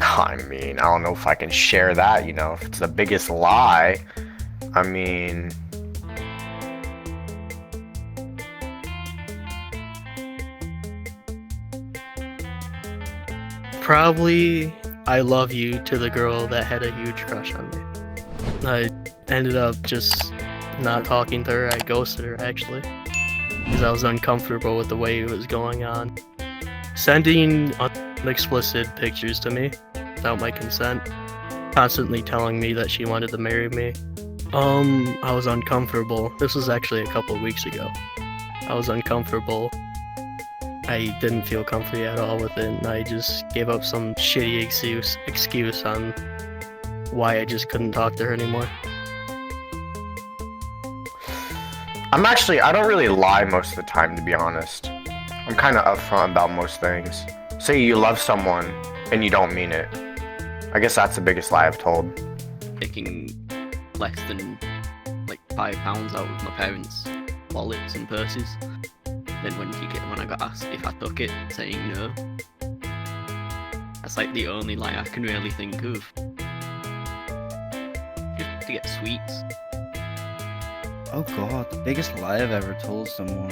I mean, I don't know if I can share that, if it's the biggest lie. I mean, Probably I love you to the girl that had a huge crush on me. I ended up just not talking to her. I ghosted her actually, because I was uncomfortable with the way it was going on. Sending explicit pictures to me without my consent, constantly telling me that she wanted to marry me. I was uncomfortable. This was actually a couple of weeks ago. I was uncomfortable. I didn't feel comfy at all with it, and I just gave up some shitty excuse on why I just couldn't talk to her anymore. I don't really lie most of the time, to be honest. I'm kind of upfront about most things. Say you love someone and you don't mean it. I guess that's the biggest lie I've told. Taking less than like £5 out of my parents' wallets and purses. Then when I got asked if I took it, saying no. That's like the only lie I can really think of. Just to get sweets. Oh god, the biggest lie I've ever told someone.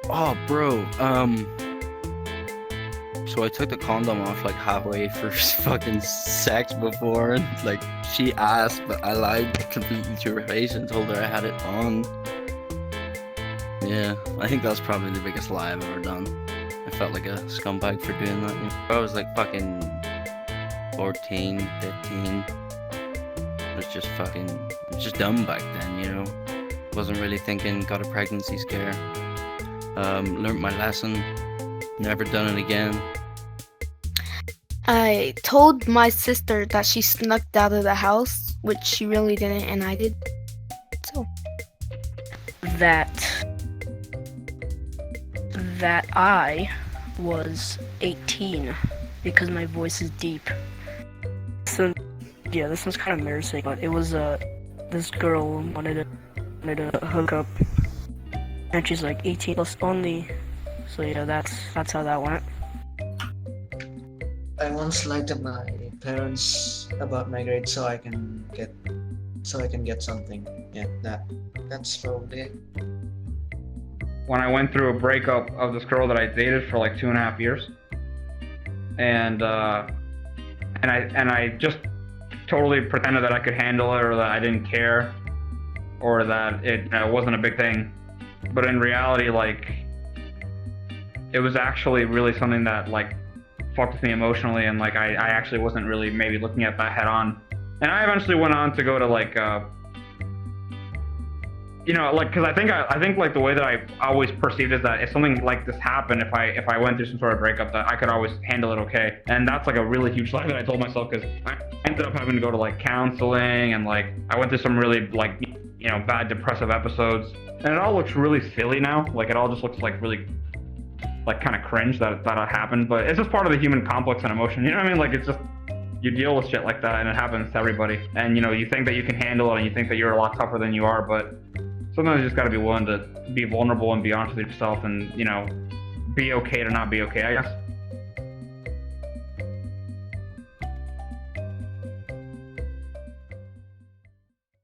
Oh bro, so I took the condom off like halfway for fucking sex before, and like she asked, but I lied completely to her face and told her I had it on. Yeah, I think that's probably the biggest lie I've ever done. I felt like a scumbag for doing that. I was like fucking 14, 15. I was just dumb back then, Wasn't really thinking, got a pregnancy scare. Learned my lesson, never done it again. I told my sister that she snuck out of the house, which she really didn't, and I did. So that I was 18 because my voice is deep. So yeah, this was kind of embarrassing, but it was this girl wanted to hook up, and she's like 18 plus only. So yeah, that's how that went. I once lied to my parents about my grades so I can get something. Yeah, that's probably it. When I went through a breakup of this girl that I dated for like 2.5 years, and I just totally pretended that I could handle it, or that I didn't care, or that it wasn't a big thing. But in reality, like, it was actually really something that like fucked with me emotionally, and like I actually wasn't really maybe looking at that head on. And I eventually went on to go to like because I think like the way that I always perceived is that if something like this happened, if I went through some sort of breakup, that I could always handle it okay. And that's like a really huge lie that I told myself, because I ended up having to go to like counseling, and like I went through some really like bad depressive episodes, and it all looks really silly now. Like it all just looks like really like kind of cringe that happened, but it's just part of the human complex and emotion. You know what I mean? Like it's just, you deal with shit like that, and it happens to everybody. And you think that you can handle it, and you think that you're a lot tougher than you are, but sometimes you just got to be willing to be vulnerable and be honest with yourself, and be okay to not be okay, I guess.